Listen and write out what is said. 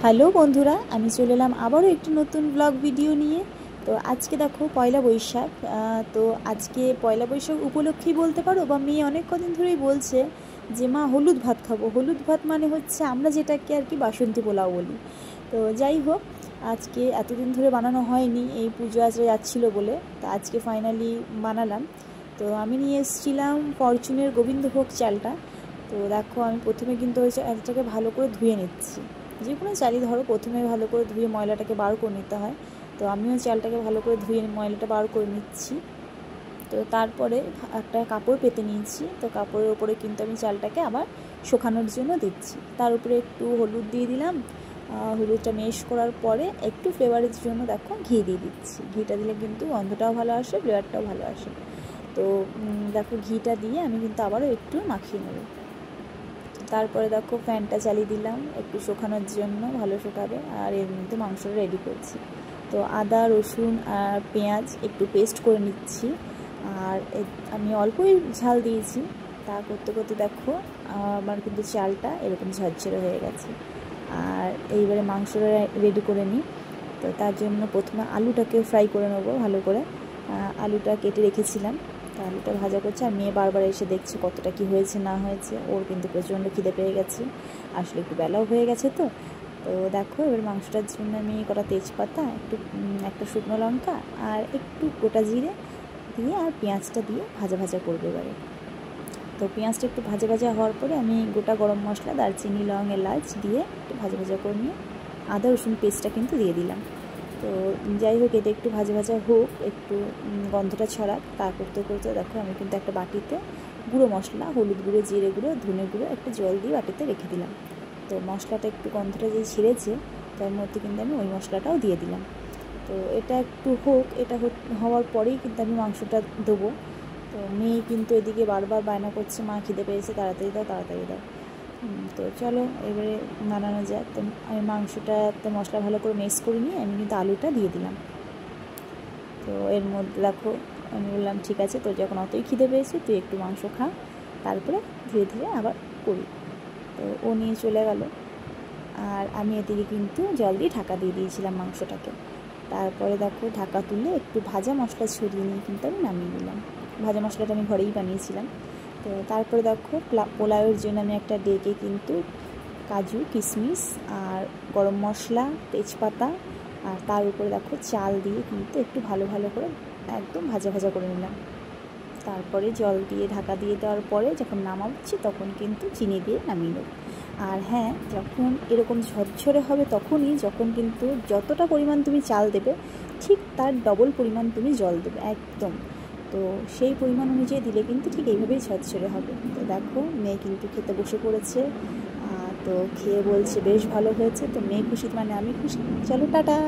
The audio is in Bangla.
হ্যালো বন্ধুরা, আমি চলে এলাম আবারও একটি নতুন ব্লগ ভিডিও নিয়ে। তো আজকে দেখো পয়লা বৈশাখ। তো আজকে পয়লা বৈশাখ উপলক্ষেই বলতে পারো, বা মেয়ে অনেক কদিন ধরেই বলছে যে মা হলুদ ভাত খাবো। হলুদ ভাত মানে হচ্ছে আমরা যেটাকে আর কি বাসন্তী পোলাও বলি। তো যাই হোক, আজকে এতদিন ধরে বানানো হয়নি, এই পুজো আজকে যাচ্ছিলো বলে, তো আজকে ফাইনালি বানালাম। তো আমি নিয়ে এসেছিলাম ফরচুনের গোবিন্দভোগ চালটা। তো দেখো আমি প্রথমে কিন্তু ওই চালটাকে ভালো করে ধুয়ে নিচ্ছি। যে কোনো চালই ধরো প্রথমে ভালো করে ধুয়ে ময়লাটাকে বার করে নিতে হয়। তো আমিও চালটাকে ভালো করে ধুয়ে ময়লাটা বার করে নিচ্ছি। তো তারপরে একটা কাপড় পেতে নিয়েছি। তো কাপড়ের ওপরে কিন্তু আমি চালটাকে আবার শুকানোর জন্য দিচ্ছি। তার উপরে একটু হলুদ দিয়ে দিলাম। হলুদটা মেশ করার পরে একটু ফ্লেভারের জন্য দেখো ঘি দিয়ে দিচ্ছি। ঘিটা দিলে কিন্তু গন্ধটাও ভালো আসে, ফ্লেভারটাও ভালো আসে। তো দেখো ঘিটা দিয়ে আমি কিন্তু আবারও একটু মাখিয়ে নেব। তারপরে দেখো ফ্যানটা চালিয়ে দিলাম একটু শুকানোর জন্য, ভালো শুকাবে। আর এর মধ্যে মাংসটা রেডি করছি। তো আদা রসুন আর পেঁয়াজ একটু পেস্ট করে নিচ্ছি। আর আমি অল্পই ঝাল দিয়েছি। তা করতে করতে দেখো আমার কিন্তু চালটা এরকম ঝরঝরে হয়ে গেছে। আর এইবারে মাংসটা রেডি করে নিই। তো তার জন্য প্রথমে আলুটাকে ফ্রাই করে নেবো ভালো করে। আলুটা কেটে রেখেছিলাম। তো আলুটা ভাজা করছে, আর মেয়ে বারবার এসে দেখছে কতটা কি হয়েছে না হয়েছে। ওর কিন্তু প্রচণ্ড খিদে পেয়ে গেছে, আসলে একটু বেলাও হয়ে গেছে। তো তো দেখো এবার মাংসটার জন্য আমি কটা তেজপাতা, একটা শুকনো লঙ্কা আর একটু গোটা জিরে দিয়ে আর পেঁয়াজটা দিয়ে ভাজা ভাজা করবো এবারে। তো পেঁয়াজটা একটু ভাজা ভাজা হওয়ার পরে আমি গোটা গরম মশলা, দারচিনি, লং, এলাচ দিয়ে একটু ভাজা ভাজা করে নিয়ে আদা রসুন পেস্টটা কিন্তু দিয়ে দিলাম। তো যাই হোক, এটা একটু ভাজা ভাজা হোক, একটু গন্ধটা ছড়াক। তা করতে করতে দেখো আমি কিন্তু একটা বাটিতে গুঁড়ো মশলা, হলুদ গুঁড়ো, জিরে গুঁড়ো, ধনে গুঁড়ো একটা জল দিয়ে বাটিতে রেখে দিলাম। তো মশলাটা একটু গন্ধটা যে ছিঁড়েছে, তার মধ্যে কিন্তু আমি ওই মশলাটাও দিয়ে দিলাম। তো এটা একটু হোক, এটা হওয়ার পরেই কিন্তু আমি মাংসটা দেবো। তো মেয়ে কিন্তু এদিকে বারবার বায়না করছে, মা খিদে পেয়েছে, তাড়াতাড়ি দাও তাড়াতাড়ি দাও। তো চলো এবারে বানানো যাক। তো আমি মাংসটাতে মশলা ভালো করে মিক্স করে নিয়ে আমি কিন্তু আলুটা দিয়ে দিলাম। তো এর মধ্যে দেখো আমি বললাম ঠিক আছে, তোর যখন অতই খিদে পেয়েছে তুই একটু মাংস খা, তারপরে ধীরে ধীরে আবার করি। তো ও নিয়ে চলে গেল। আর আমি এদিকে কিন্তু জল দিয়ে ঢাকা দিয়ে দিয়েছিলাম মাংসটাকে। তারপরে দেখো ঢাকা তুলে একটু ভাজা মশলা ছড়িয়ে নিয়ে কিন্তু আমি নামিয়ে নিলাম। ভাজা মশলাটা আমি ঘরেই বানিয়েছিলাম। তো তারপরে দেখো পোলাওয়ের জন্য আমি একটা ডেকে কিন্তু কাজু, কিশমিশ আর গরম মশলা, তেজপাতা আর তার উপরে দেখো চাল দিয়ে কিন্তু একটু ভালো ভালো করে একদম ভাজা ভাজা করে নিলাম। তারপরে জল দিয়ে ঢাকা দিয়ে দেওয়ার পরে যখন নামাচ্ছি তখন কিন্তু চিনি দিয়ে নামিয়ে নেব। আর হ্যাঁ, যখন এরকম ঝরঝরে হবে তখনই যখন কিন্তু যতটা পরিমাণ তুমি চাল দেবে ঠিক তার ডবল পরিমাণ তুমি জল দেবে একদম। তো সেই পরিমাণ অনুযায়ী দিলে কিন্তু ঠিক এইভাবেই ঝরঝরে হবে। তো দেখো মেয়ে কিন্তু খেতে বসে পড়েছে। তো খেয়ে বলছে বেশ ভালো হয়েছে। তো মেয়ে খুশি মানে আমি খুশি। চলো টাটা।